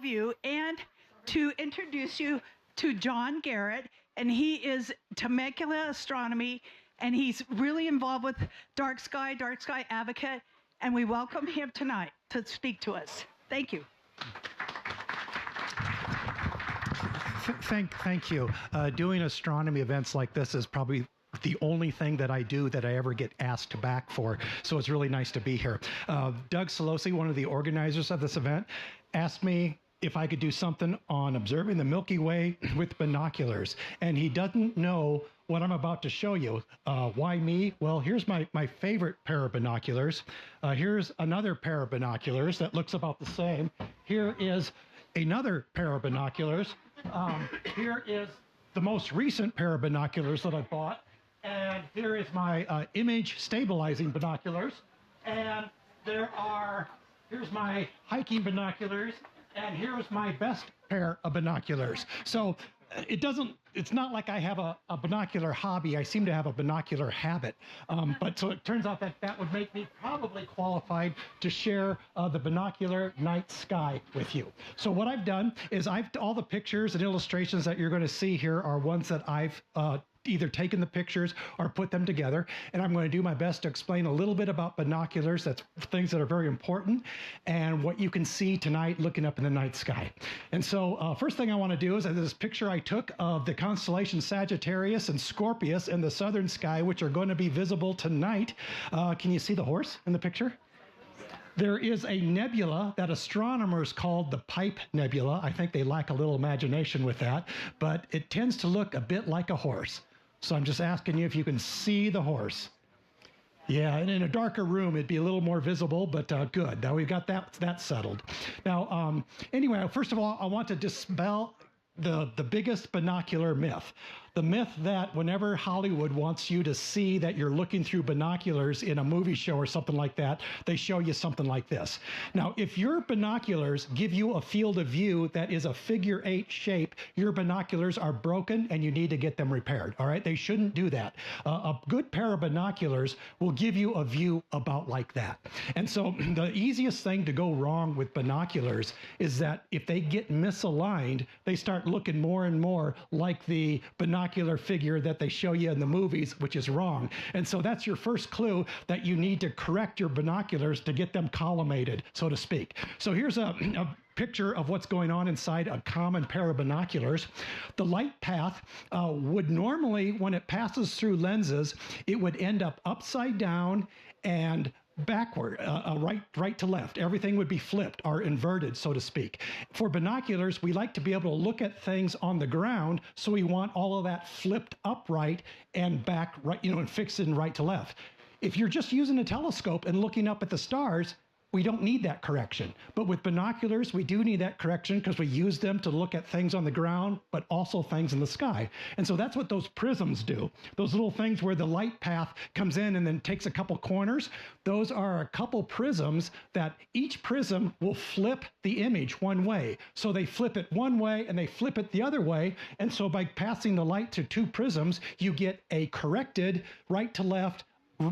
you and to introduce you to John Garrett, and he is Temecula Astronomy, and he's really involved with dark sky advocate, and we welcome him tonight to speak to us. Thank you. Thank you. Doing astronomy events like this is probably the only thing that I do that I ever get asked back for. So it's really nice to be here. Doug Solosi, one of the organizers of this event, asked me if I could do something on observing the Milky Way with binoculars. And he doesn't know what I'm about to show you. Why me? Well, here's my favorite pair of binoculars. Here's another pair of binoculars that looks about the same. Here is another pair of binoculars. Here is the most recent pair of binoculars that I bought. And here is my image stabilizing binoculars. And here's my hiking binoculars. And here's my best pair of binoculars. So it's not like I have a binocular hobby. I seem to have a binocular habit. But so it turns out that would make me probably qualified to share the binocular night sky with you. So what I've done is all the pictures and illustrations that you're going to see here are ones that I've either taken the pictures or put them together. And I'm going to do my best to explain a little bit about binoculars. That's things that are very important and what you can see tonight looking up in the night sky. And so first thing I want to do is this picture I took of the constellation Sagittarius and Scorpius in the southern sky, which are going to be visible tonight. Can you see the horse in the picture? There is a nebula that astronomers called the Pipe Nebula. I think they lack a little imagination with that, but it tends to look a bit like a horse. So I'm just asking you if you can see the horse. Yeah, and in a darker room, it'd be a little more visible, but good. Now we've got that settled. Now, anyway, first of all, I want to dispel the biggest binocular myth. The myth that whenever Hollywood wants you to see that you're looking through binoculars in a movie show or something like that, they show you something like this. Now, if your binoculars give you a field of view that is a figure 8 shape, your binoculars are broken and you need to get them repaired, all right? They shouldn't do that. A good pair of binoculars will give you a view about like that. And so the easiest thing to go wrong with binoculars is that if they get misaligned, they start looking more and more like the binocular figure that they show you in the movies, which is wrong. And so that's your first clue that you need to correct your binoculars to get them collimated, so to speak. So here's a picture of what's going on inside a common pair of binoculars. The light path would normally, when it passes through lenses, it would end up upside down and backward, right to left. Everything would be flipped or inverted, so to speak. For binoculars, we like to be able to look at things on the ground, so we want all of that flipped upright and back right, and fixed in right to left. If you're just using a telescope and looking up at the stars, we don't need that correction. But with binoculars, we do need that correction because we use them to look at things on the ground, but also things in the sky. And so that's what those prisms do. Those little things where the light path comes in and then takes a couple corners, those are a couple prisms that each prism will flip the image one way. So they flip it one way and they flip it the other way. And so by passing the light to two prisms, you get a corrected right to left,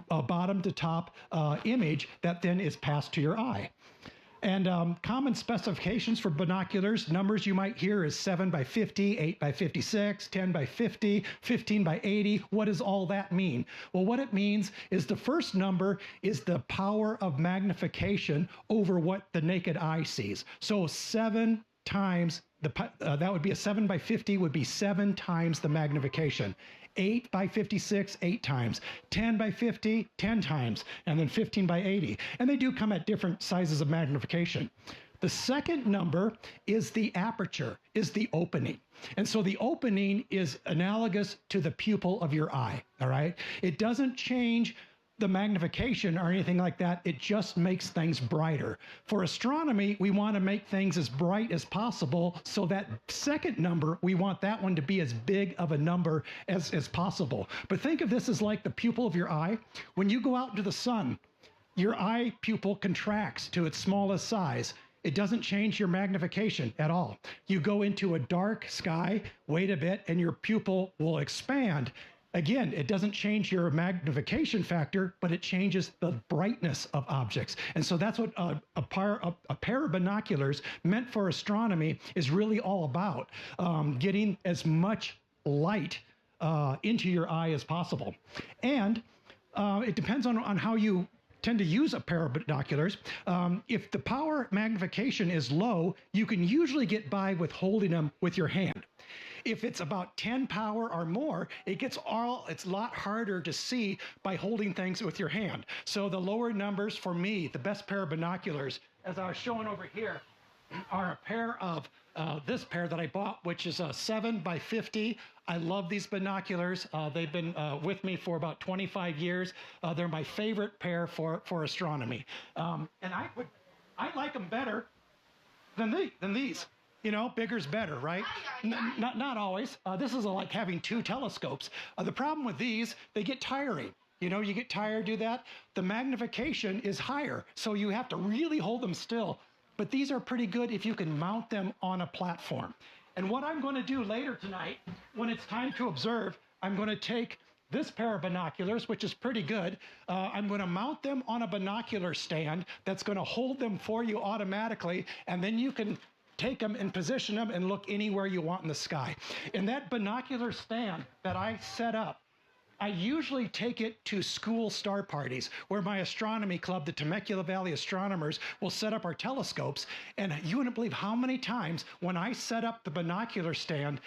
bottom to top image that then is passed to your eye. And common specifications for binoculars, numbers you might hear is 7 by 50, 8 by 56, 10 by 50, 15 by 80. What does all that mean? Well, what it means is the first number is the power of magnification over what the naked eye sees. So 7 times that would be a 7 by 50 would be 7 times the magnification. 8 by 56, 8 times. 10 by 50, 10 times. And then 15 by 80. And they do come at different sizes of magnification. The second number is the aperture, is the opening. And so the opening is analogous to the pupil of your eye, all right? It doesn't change the magnification or anything like that. It just makes things brighter. For astronomy, we want to make things as bright as possible, so that second number, we want that one to be as big of a number as possible. But think of this as like the pupil of your eye. When you go out into the sun, your eye pupil contracts to its smallest size. It doesn't change your magnification at all. You go into a dark sky, wait a bit, and your pupil will expand. Again, it doesn't change your magnification factor, but it changes the brightness of objects. And so that's what a pair of binoculars meant for astronomy is really all about, getting as much light into your eye as possible. And it depends on how you tend to use a pair of binoculars. If the power magnification is low, you can usually get by with holding them with your hand. If it's about 10 power or more, it's a lot harder to see by holding things with your hand. So the lower numbers for me, the best pair of binoculars, as I was showing over here, are a pair of this pair that I bought, which is a 7x50. I love these binoculars. They've been with me for about 25 years. They're my favorite pair for astronomy. And I like them better than these. You know, bigger's better, right? Not always. This is like having two telescopes. The problem with these, they get tiring. You know, you get tired, do that. The magnification is higher, so you have to really hold them still. But these are pretty good if you can mount them on a platform. And what I'm going to do later tonight, when it's time to observe, I'm going to take this pair of binoculars, which is pretty good. I'm going to mount them on a binocular stand that's going to hold them for you automatically, and then you can take them and position them and look anywhere you want in the sky. In that binocular stand that I set up, I usually take it to school star parties where my astronomy club, the Temecula Valley Astronomers, will set up our telescopes. And you wouldn't believe how many times when I set up the binocular stand,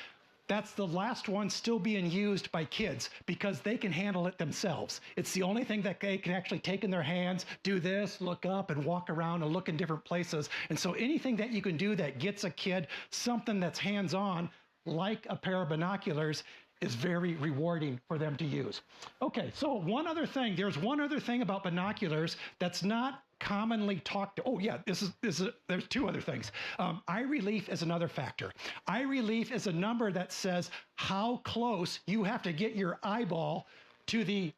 that's the last one still being used by kids because they can handle it themselves. It's the only thing that they can actually take in their hands, do this, look up and walk around and look in different places. And so anything that you can do that gets a kid something that's hands-on, like a pair of binoculars, is very rewarding for them to use. Okay, so there's one other thing about binoculars that's not commonly talked. Oh yeah, there's two other things. Eye relief is another factor. Eye relief is a number that says how close you have to get your eyeball to the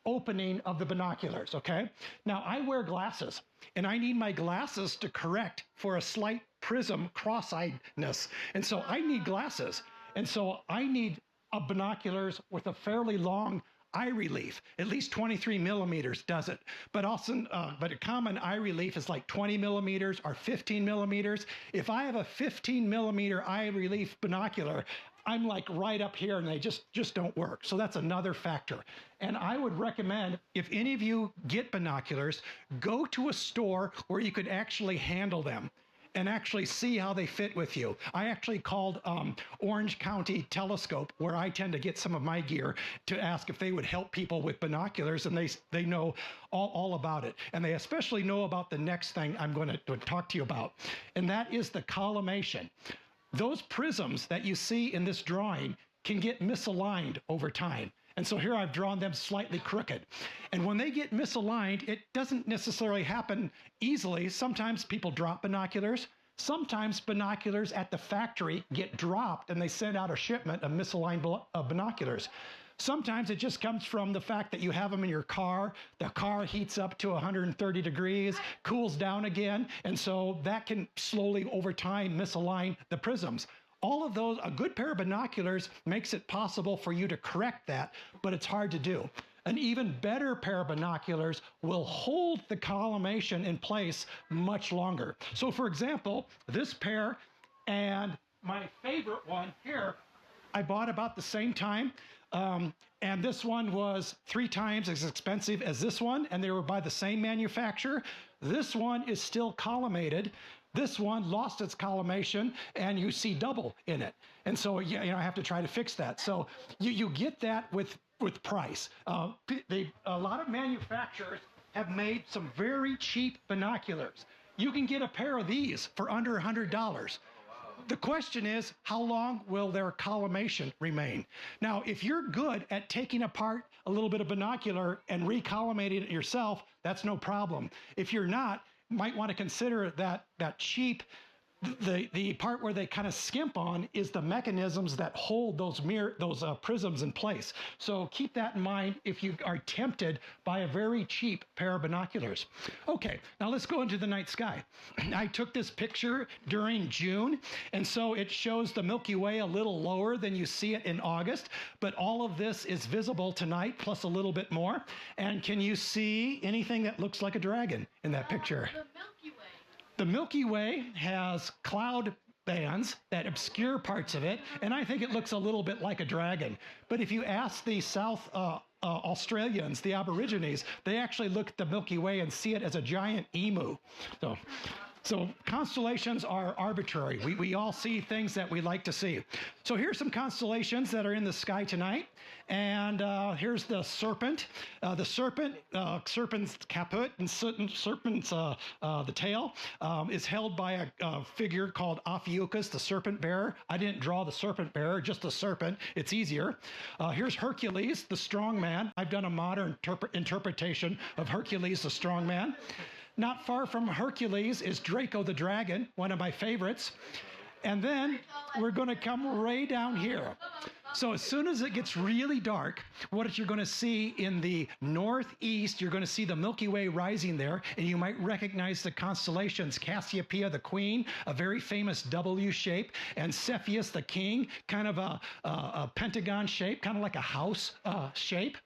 opening of the binoculars, okay? Now I wear glasses and I need my glasses to correct for a slight prism cross-eyedness. And so I need glasses. And so I need binoculars with a fairly long eye relief. At least 23 millimeters does it. But also, but a common eye relief is like 20 millimeters or 15 millimeters. If I have a 15 millimeter eye relief binocular, I'm like right up here and they just don't work. So that's another factor. And I would recommend, if any of you get binoculars, go to a store where you could actually handle them and actually see how they fit with you. I actually called Orange County Telescope, where I tend to get some of my gear, to ask if they would help people with binoculars, and they know all about it. And they especially know about the next thing I'm going to talk to you about, and that is the collimation. Those prisms that you see in this drawing can get misaligned over time. And so here I've drawn them slightly crooked. And when they get misaligned, it doesn't necessarily happen easily. Sometimes people drop binoculars. Sometimes binoculars at the factory get dropped and they send out a shipment of misaligned binoculars. Sometimes it just comes from the fact that you have them in your car. The car heats up to 130 degrees, cools down again. And so that can slowly over time misalign the prisms. All of those, a good pair of binoculars makes it possible for you to correct that, but it's hard to do. An even better pair of binoculars will hold the collimation in place much longer. So for example, this pair and my favorite one here, I bought about the same time. And this one was 3 times as expensive as this one, and they were by the same manufacturer. This one is still collimated. This one lost its collimation, and you see double in it. And so, I have to try to fix that. So you get that with price. A lot of manufacturers have made some very cheap binoculars. You can get a pair of these for under $100. The question is, how long will their collimation remain? Now, if you're good at taking apart a little bit of binocular and recollimating it yourself, that's no problem. If you're not, might want to consider that cheap the part where they kind of skimp on is the mechanisms that hold those prisms in place. So keep that in mind if you are tempted by a very cheap pair of binoculars. Okay, now let's go into the night sky. I took this picture during June, and so it shows the Milky Way a little lower than you see it in August, but all of this is visible tonight, plus a little bit more. And can you see anything that looks like a dragon in that picture? The Milky Way. The Milky Way has cloud bands that obscure parts of it, and I think it looks a little bit like a dragon. But if you ask the South Australians, the Aborigines, they actually look at the Milky Way and see it as a giant emu. So constellations are arbitrary. We all see things that we like to see. So here's some constellations that are in the sky tonight. And here's the serpent. Serpent's caput and serpent's the tail is held by a figure called Ophiuchus, the serpent bearer. I didn't draw the serpent bearer, just the serpent. It's easier. Here's Hercules, the strong man. I've done a modern interpretation of Hercules, the strong man. Not far from Hercules is Draco the dragon, one of my favorites. And then we're going to come way down here. So as soon as it gets really dark, what you're going to see in the northeast, you're going to see the Milky Way rising there, and you might recognize the constellations: Cassiopeia, the queen, a very famous W shape, and Cepheus, the king, kind of a pentagon shape, kind of like a house shape.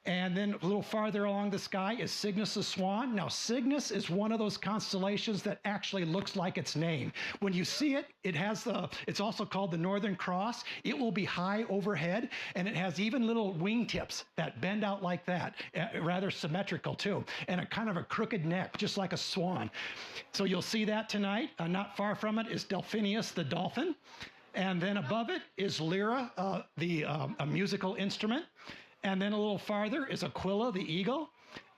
And then a little farther along the sky is Cygnus the Swan. Now, Cygnus is one of those constellations that actually looks like its name. When you see it, it's also called the Northern Cross. It will be high overhead, and it has even little wingtips that bend out like that, rather symmetrical too, and a kind of a crooked neck, just like a swan. So you'll see that tonight. Not far from it is Delphinius the dolphin. And then above it is Lyra, a musical instrument. And then a little farther is Aquila, the eagle.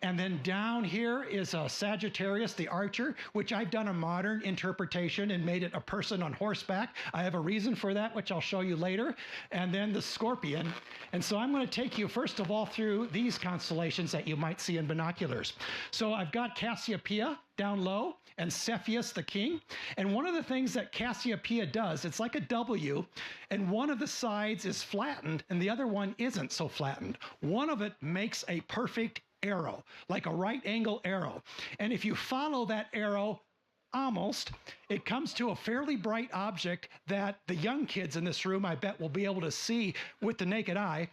And then down here is Sagittarius, the archer, which I've done a modern interpretation and made it a person on horseback. I have a reason for that, which I'll show you later. And then the scorpion. And so I'm going to take you, first of all, through these constellations that you might see in binoculars. So I've got Cassiopeia down low, and Cepheus, the king. And one of the things that Cassiopeia does, it's like a W, and one of the sides is flattened, and the other one isn't so flattened. One of it makes a perfect arrow, like a right angle arrow. And if you follow that arrow, almost, it comes to a fairly bright object that the young kids in this room, I bet, will be able to see with the naked eye.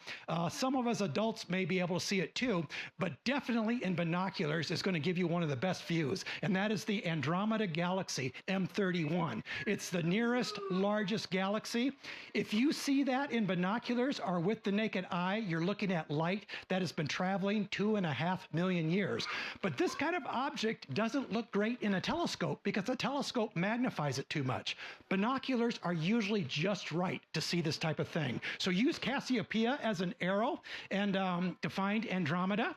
Some of us adults may be able to see it too, but definitely in binoculars is going to give you one of the best views, and that is the Andromeda Galaxy, M31. It's the nearest, largest galaxy. If you see that in binoculars or with the naked eye, you're looking at light that has been traveling 2.5 million years. But this kind of object doesn't look great in a telescope because the telescope magnifies it too much. Binoculars are usually just right to see this type of thing. So use Cassiopeia as an arrow and to find Andromeda.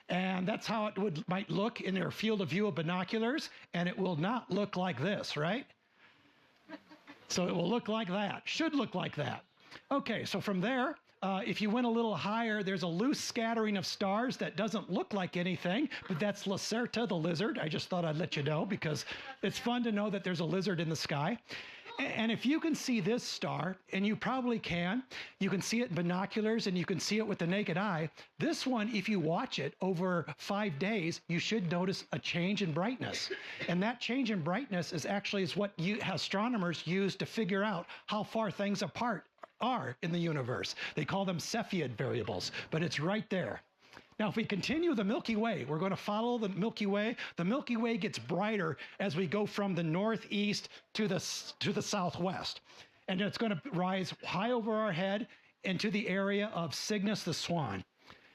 And that's how it might look in their field of view of binoculars. And it will not look like this, right? So it will look like that, should look like that. Okay, so from there, if you went a little higher, there's a loose scattering of stars that doesn't look like anything, but that's Lacerta, the lizard. I just thought I'd let you know because it's fun to know that there's a lizard in the sky. And if you can see this star, and you probably can, you can see it in binoculars and you can see it with the naked eye. This one, if you watch it over 5 days, you should notice a change in brightness. And that change in brightness is what astronomers use to figure out how far things apart are in the universe. They call them Cepheid variables, but it's right there. Now, if we continue the Milky Way, we're going to follow the Milky Way. The Milky Way gets brighter as we go from the northeast to the southwest. And it's going to rise high over our head into the area of Cygnus the Swan.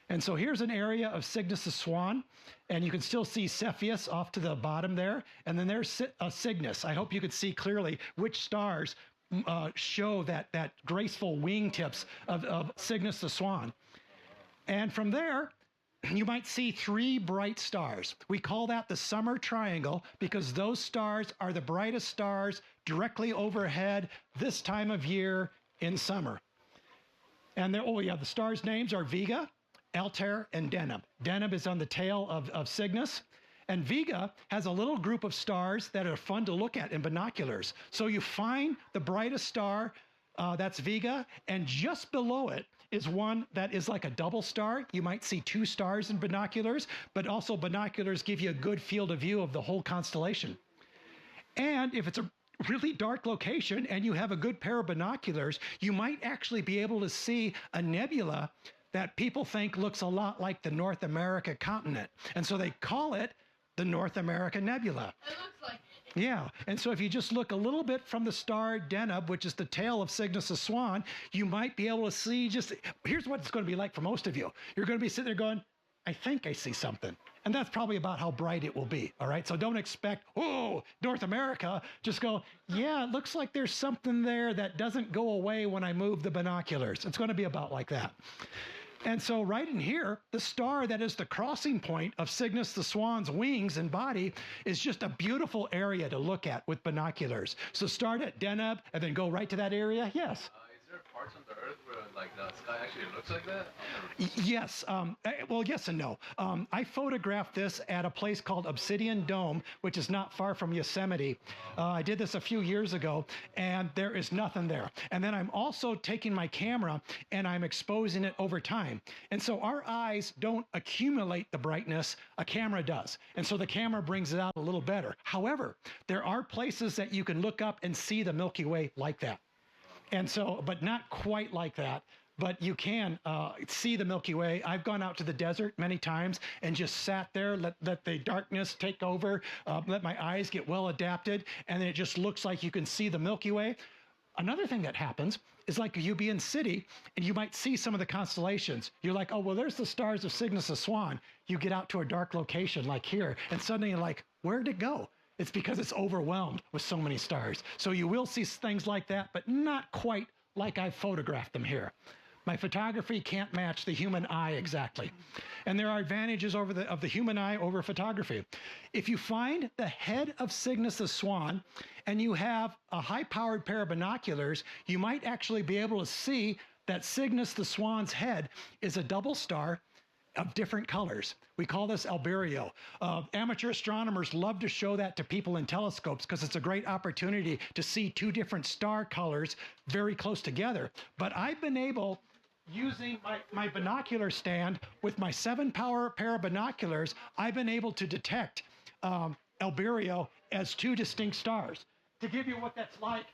And so here's an area of Cygnus the Swan, and you can still see Cepheus off to the bottom there. And then there's Cygnus. I hope you could see clearly which stars show that graceful wingtips of Cygnus the Swan. And from there, you might see 3 bright stars. We call that the summer triangle because those stars are the brightest stars directly overhead this time of year in summer. And the stars' names are Vega, Altair, and Deneb. Deneb is on the tail of Cygnus. And Vega has a little group of stars that are fun to look at in binoculars. So you find the brightest star, that's Vega, and just below it is one that is like a double star. You might see 2 stars in binoculars, but also binoculars give you a good field of view of the whole constellation. And if it's a really dark location and you have a good pair of binoculars, you might actually be able to see a nebula that people think looks a lot like the North America continent. And so they call it the North America Nebula. It looks like it. Yeah, and so if you just look a little bit from the star Deneb, which is the tail of Cygnus the Swan, you might be able to see here's what it's going to be like for most of you. You're going to be sitting there going, I think I see something. And that's probably about how bright it will be, all right? So don't expect, oh, North America. Just go, yeah, it looks like there's something there that doesn't go away when I move the binoculars. It's going to be about like that. And so right in here, the star that is the crossing point of Cygnus the Swan's wings and body is just a beautiful area to look at with binoculars. So start at Deneb and then go right to that area. Yes. Is there parts on the Earth where like the sky actually looks like that? Yes. Well, yes and no. I photographed this at a place called Obsidian Dome, which is not far from Yosemite. I did this a few years ago, and there is nothing there. And then I'm also taking my camera and I'm exposing it over time. And so our eyes don't accumulate the brightness, a camera does. And so the camera brings it out a little better. However, there are places that you can look up and see the Milky Way like that. And so, but not quite like that. But you can see the Milky Way. I've gone out to the desert many times and just sat there, let the darkness take over, let my eyes get well adapted, and then it just looks like you can see the Milky Way. Another thing that happens is like you be in city and you might see some of the constellations. You're like, oh, well, there's the stars of Cygnus the Swan. You get out to a dark location like here, and suddenly you're like, where'd it go? It's because it's overwhelmed with so many stars. So you will see things like that, but not quite like I've photographed them here. My photography can't match the human eye exactly. And there are advantages of the human eye over photography. If you find the head of Cygnus the Swan and you have a high-powered pair of binoculars, you might actually be able to see that Cygnus the Swan's head is a double star of different colors. We call this alberio. Amateur astronomers love to show that to people in telescopes because it's a great opportunity to see 2 different star colors very close together. But I've been able, using my binocular stand with my 7-power pair of binoculars, I've been able to detect alberio as 2 distinct stars. To give you what that's like,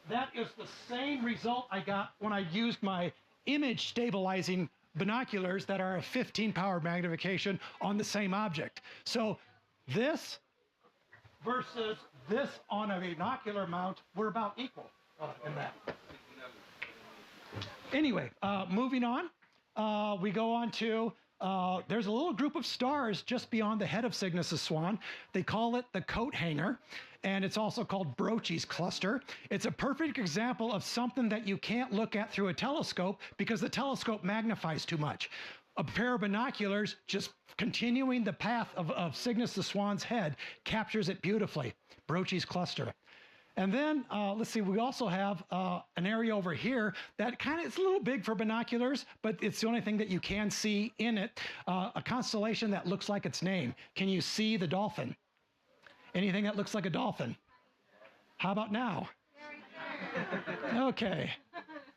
that is the same result I got when I used my image stabilizing binoculars that are a 15-power magnification on the same object. So this versus this on a binocular mount, we're about equal in that. Anyway, moving on, we go on to, there's a little group of stars just beyond the head of Cygnus the Swan. They call it the coat hanger, and it's also called Brocchi's cluster. It's a perfect example of something that you can't look at through a telescope because the telescope magnifies too much. A pair of binoculars just continuing the path of Cygnus the Swan's head captures it beautifully. Brocchi's cluster. And then, let's see, we also have an area over here that it's a little big for binoculars, but it's the only thing that you can see in it. A constellation that looks like its name. Can you see the dolphin? Anything that looks like a dolphin? How about now? Okay.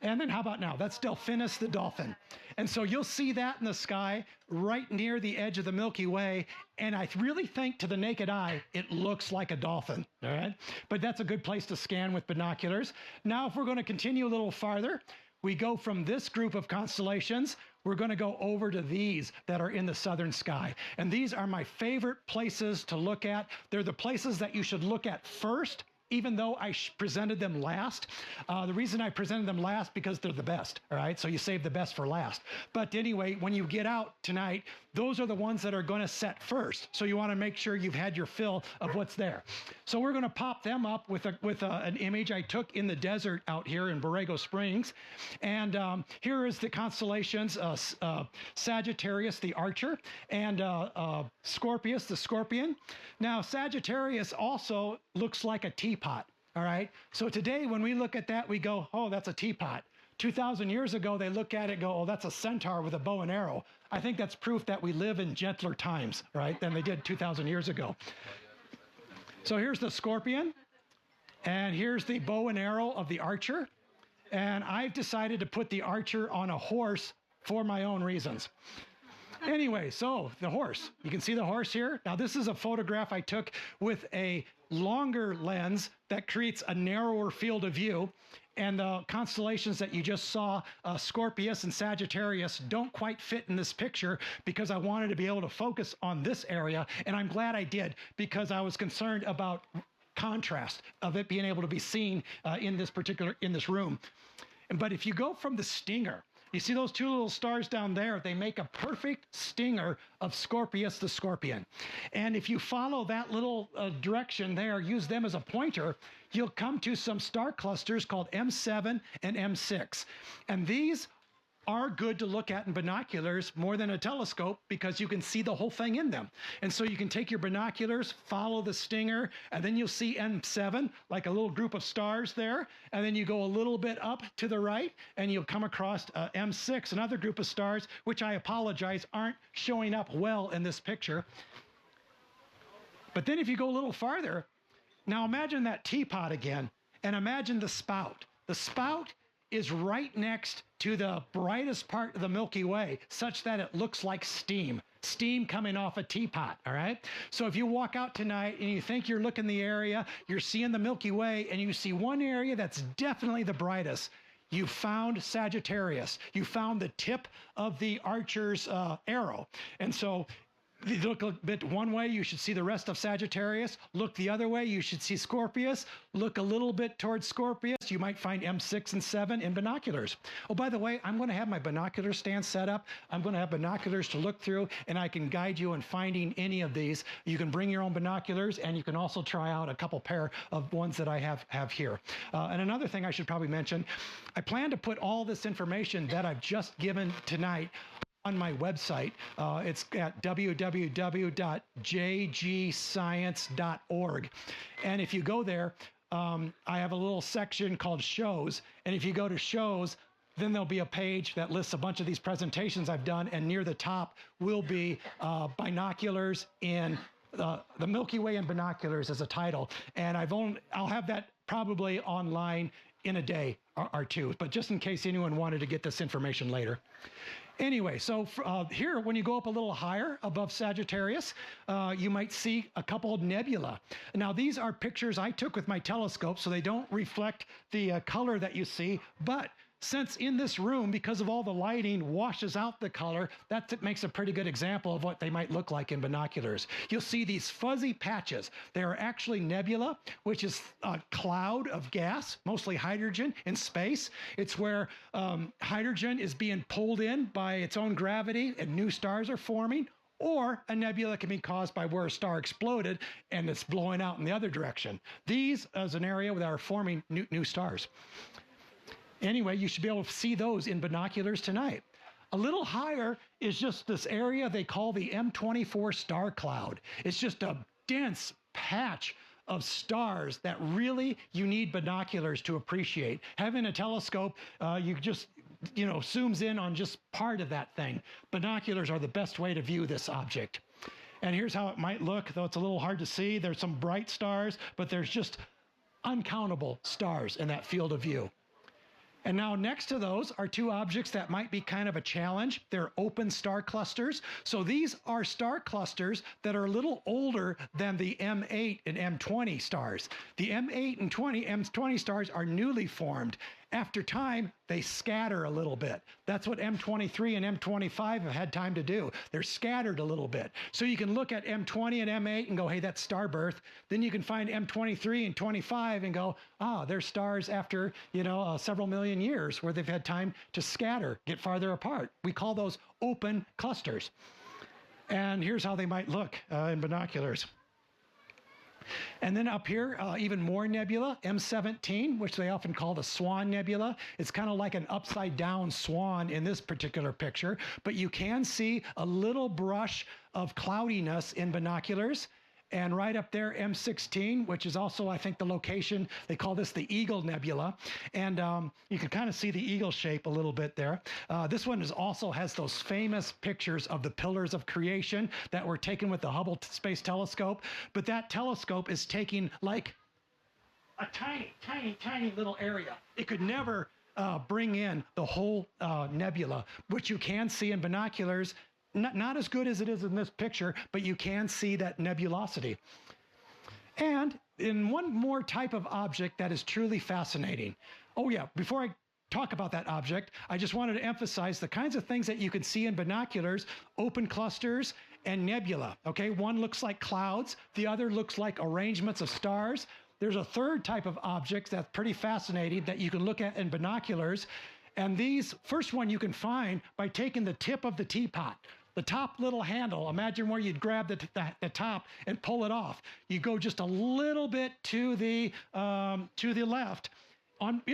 And then how about now? That's Delphinus the dolphin. And so you'll see that in the sky right near the edge of the Milky Way. And I really think to the naked eye, it looks like a dolphin, all right? But that's a good place to scan with binoculars. Now, if we're going to continue a little farther, we go from this group of constellations, we're going to go over to these that are in the southern sky. And these are my favorite places to look at. They're the places that you should look at first, even though I presented them last. The reason I presented them last because they're the best, all right? So you save the best for last. But anyway, when you get out tonight, those are the ones that are going to set first. So you want to make sure you've had your fill of what's there. So we're going to pop them up with an image I took in the desert out here in Borrego Springs. And here is the constellations, Sagittarius, the archer, and Scorpius, the scorpion. Now, Sagittarius also looks like a teapot, all right? So today, when we look at that, we go, oh, that's a teapot. 2,000 years ago, they look at it and go, oh, that's a centaur with a bow and arrow. I think that's proof that we live in gentler times, right, than they did 2,000 years ago. So here's the scorpion, and here's the bow and arrow of the archer. And I've decided to put the archer on a horse for my own reasons. Anyway, so the horse. You can see the horse here. Now, this is a photograph I took with a longer lens that creates a narrower field of view. And the constellations that you just saw, Scorpius and Sagittarius, don't quite fit in this picture because I wanted to be able to focus on this area. And I'm glad I did, because I was concerned about contrast of it being able to be seen in this room. But if you go from the stinger, you see those two little stars down there? They make a perfect stinger of Scorpius the scorpion. And if you follow that little direction there, use them as a pointer, you'll come to some star clusters called M7 and M6. And these are good to look at in binoculars more than a telescope, because you can see the whole thing in them. And so you can take your binoculars, follow the stinger, and then you'll see M7, like a little group of stars there. And then you go a little bit up to the right, and you'll come across M6, another group of stars, which I apologize aren't showing up well in this picture. But then if you go a little farther, now imagine that teapot again, and imagine the spout. The spout is right next to the brightest part of the Milky Way, such that it looks like steam coming off a teapot, all right? So if you walk out tonight and you think you're looking the area, you're seeing the Milky Way, and you see one area that's definitely the brightest, you found Sagittarius. You found the tip of the archer's arrow. And so if you look a bit one way, you should see the rest of Sagittarius. Look the other way, you should see Scorpius. Look a little bit towards Scorpius, you might find M6 and 7 in binoculars. Oh, by the way, I'm going to have my binocular stand set up. I'm going to have binoculars to look through, and I can guide you in finding any of these. You can bring your own binoculars, and you can also try out a couple pair of ones that I have here. And another thing I should probably mention, I plan to put all this information that I've just given tonight on my website. It's at www.jgscience.org. And if you go there, I have a little section called shows. And if you go to shows, then there'll be a page that lists a bunch of these presentations I've done. And near the top will be binoculars in the Milky Way in binoculars as a title. And I'll have that probably online in a day or two, but just in case anyone wanted to get this information later. Anyway, so here, when you go up a little higher above Sagittarius, you might see a couple of nebula. Now, these are pictures I took with my telescope, so they don't reflect the color that you see, but since in this room, because of all the lighting, washes out the color, that makes a pretty good example of what they might look like in binoculars. You'll see these fuzzy patches. They are actually nebula, which is a cloud of gas, mostly hydrogen in space. It's where hydrogen is being pulled in by its own gravity and new stars are forming. Or a nebula can be caused by where a star exploded and it's blowing out in the other direction. These is an area that are forming new stars. Anyway, you should be able to see those in binoculars tonight. A little higher is just this area they call the M24 star cloud. It's just a dense patch of stars that really you need binoculars to appreciate. Having a telescope, you just, zooms in on just part of that thing. Binoculars are the best way to view this object. And here's how it might look, though it's a little hard to see. There's some bright stars, but there's just uncountable stars in that field of view. And now next to those are two objects that might be kind of a challenge. They're open star clusters. So these are star clusters that are a little older than the M8 and M20 stars. The M8 and M20 stars are newly formed. After time, they scatter a little bit. That's what M23 and M25 have had time to do. They're scattered a little bit. So you can look at M20 and M8 and go, hey, that's star birth. Then you can find M23 and 25 and go, they're stars after, several million years where they've had time to scatter, get farther apart. We call those open clusters. And here's how they might look in binoculars. And then up here, even more nebula, M17, which they often call the Swan Nebula. It's kind of like an upside down swan in this particular picture, but you can see a little brush of cloudiness in binoculars. and right up there, M16, which is also, I think, the location. They call this the Eagle Nebula, and you can kind of see the eagle shape a little bit there. This one also has those famous pictures of the pillars of creation that were taken with the Hubble Space Telescope, but that telescope is taking like a tiny little area. It could never bring in the whole nebula, which you can see in binoculars. Not as good as it is in this picture, but you can see that nebulosity. And in one more type of object that is truly fascinating. Oh yeah, before I talk about that object, I just wanted to emphasize the kinds of things that you can see in binoculars, open clusters, and nebula. Okay, one looks like clouds, the other looks like arrangements of stars. There's a third type of object that's pretty fascinating that you can look at in binoculars. And these, first one you can find by taking the tip of the teapot. The top little handle, imagine where you'd grab the top and pull it off. You go just a little bit to the left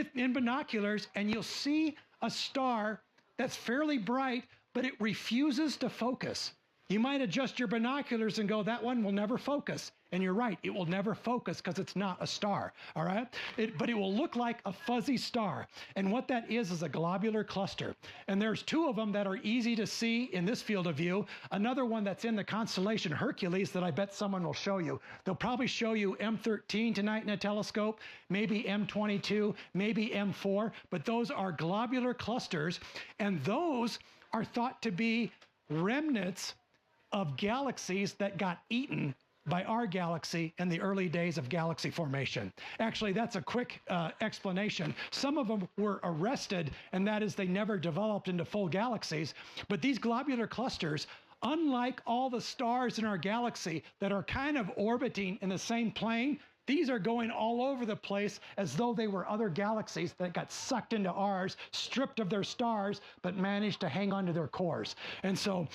in binoculars, and you'll see a star that's fairly bright, but it refuses to focus. You might adjust your binoculars and go, that one will never focus. And you're right, it will never focus because it's not a star, all right? But it will look like a fuzzy star. And what that is a globular cluster. And there's two of them that are easy to see in this field of view. Another one that's in the constellation Hercules that I bet someone will show you. They'll probably show you M13 tonight in a telescope, maybe M22, maybe M4, but those are globular clusters. And those are thought to be remnants of galaxies that got eaten by our galaxy in the early days of galaxy formation. Actually, that's a quick explanation. Some of them were arrested, and that is they never developed into full galaxies. But these globular clusters, unlike all the stars in our galaxy that are kind of orbiting in the same plane, these are going all over the place as though they were other galaxies that got sucked into ours, stripped of their stars, but managed to hang on to their cores. And so,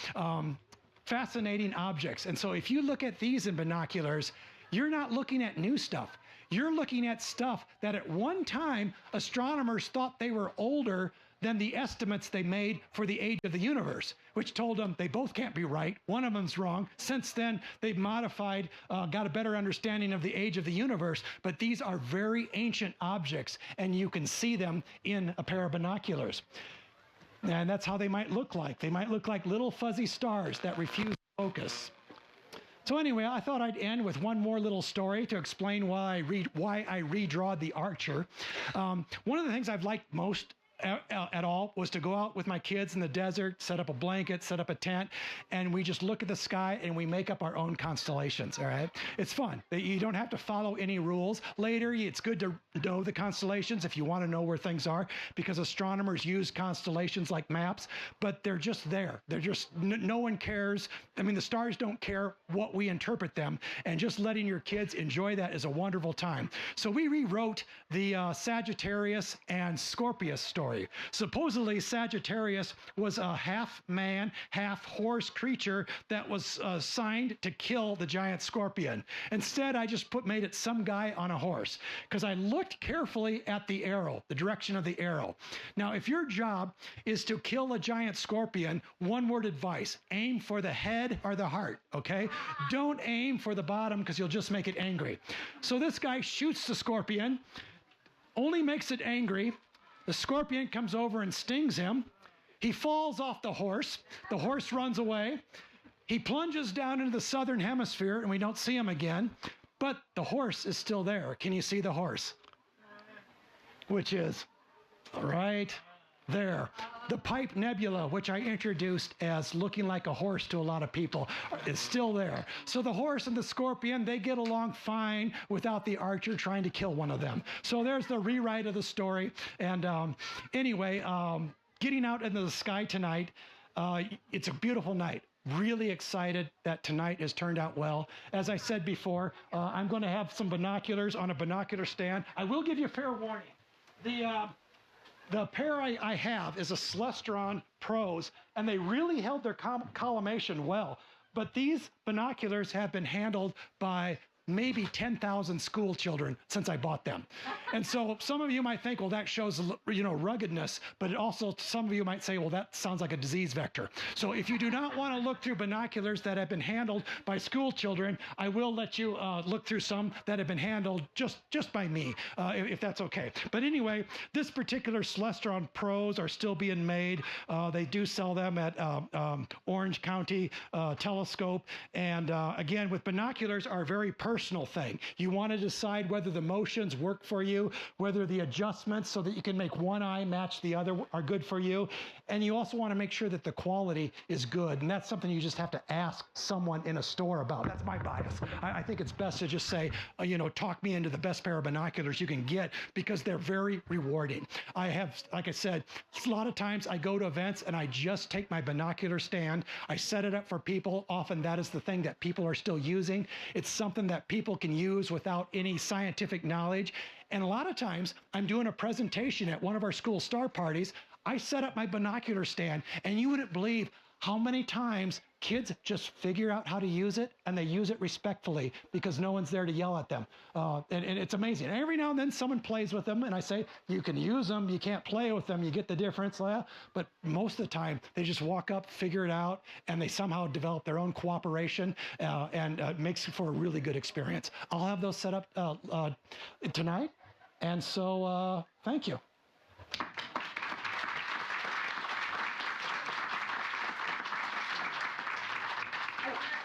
fascinating objects. And so if you look at these in binoculars, you're not looking at new stuff. You're looking at stuff that at one time astronomers thought they were older than the estimates they made for the age of the universe, which told them they both can't be right. One of them's wrong. Since then, they've modified, got a better understanding of the age of the universe, but these are very ancient objects, and you can see them in a pair of binoculars. And that's how they might look like. They might look like little fuzzy stars that refuse to focus. So anyway, I thought I'd end with one more little story to explain why I redrawed the Archer. One of the things I've liked most at all was to go out with my kids in the desert, set up a blanket, set up a tent, and we just look at the sky and we make up our own constellations, all right? It's fun. You don't have to follow any rules. Later, it's good to know the constellations if you want to know where things are, because astronomers use constellations like maps, but they're just there. They're just, no one cares. I mean, the stars don't care what we interpret them, and just letting your kids enjoy that is a wonderful time. So we rewrote the Sagittarius and Scorpius story. Supposedly, Sagittarius was a half man, half horse creature that was signed to kill the giant scorpion. Instead, I just made it some guy on a horse, because I looked carefully at the arrow, the direction of the arrow. Now, if your job is to kill a giant scorpion, one word advice: aim for the head or the heart, okay? Don't aim for the bottom, because you'll just make it angry. So this guy shoots the scorpion, only makes it angry. The scorpion comes over and stings him. He falls off the horse. The horse runs away. He plunges down into the southern hemisphere, and we don't see him again. But the horse is still there. Can you see the horse? Which is right there. The Pipe Nebula, which I introduced as looking like a horse to a lot of people, is still there. So the horse and the scorpion, they get along fine without the Archer trying to kill one of them. So there's the rewrite of the story. And anyway, getting out into the sky tonight, it's a beautiful night. Really excited that tonight has turned out well. As I said before, I'm going to have some binoculars on a binocular stand. I will give you a fair warning. The pair I have is a Celestron Pros, and they really held their collimation well. But these binoculars have been handled by maybe 10,000 school children since I bought them. And so some of you might think, well, that shows, ruggedness, but it also, some of you might say, well, that sounds like a disease vector. So if you do not want to look through binoculars that have been handled by school children, I will let you look through some that have been handled just by me, if that's okay. But anyway, this particular Celestron Pros are still being made. They do sell them at Orange County Telescope. And again, with binoculars are a very personal thing. You want to decide whether the motions work for you, whether the adjustments so that you can make one eye match the other are good for you. And you also want to make sure that the quality is good. And that's something you just have to ask someone in a store about. That's my bias. I think it's best to just say, talk me into the best pair of binoculars you can get, because they're very rewarding. I have, like I said, a lot of times I go to events and I just take my binocular stand. I set it up for people. Often that is the thing that people are still using. It's something that people can use without any scientific knowledge. And a lot of times I'm doing a presentation at one of our school star parties. I set up my binocular stand, and you wouldn't believe how many times kids just figure out how to use it, and they use it respectfully because no one's there to yell at them. And it's amazing. And every now and then someone plays with them, and I say, you can use them, you can't play with them, you get the difference. But most of the time, they just walk up, figure it out, and they somehow develop their own cooperation, and it makes for a really good experience. I'll have those set up tonight, and so thank you.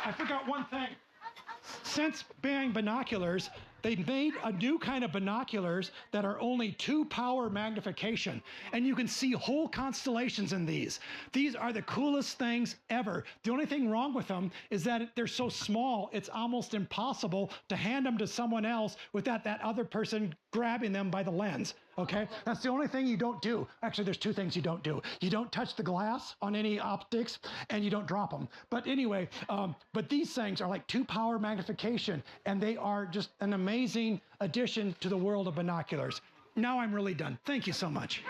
I forgot one thing. Since being binoculars, they've made a new kind of binoculars that are only 2-power magnification, and you can see whole constellations in these. These are the coolest things ever. The only thing wrong with them is that they're so small, it's almost impossible to hand them to someone else without that other person grabbing them by the lens, okay? That's the only thing you don't do. Actually, there's 2 things you don't do. You don't touch the glass on any optics, and you don't drop them. But anyway, but these things are like 2-power magnification, and they are just an amazing addition to the world of binoculars. Now I'm really done. Thank you so much.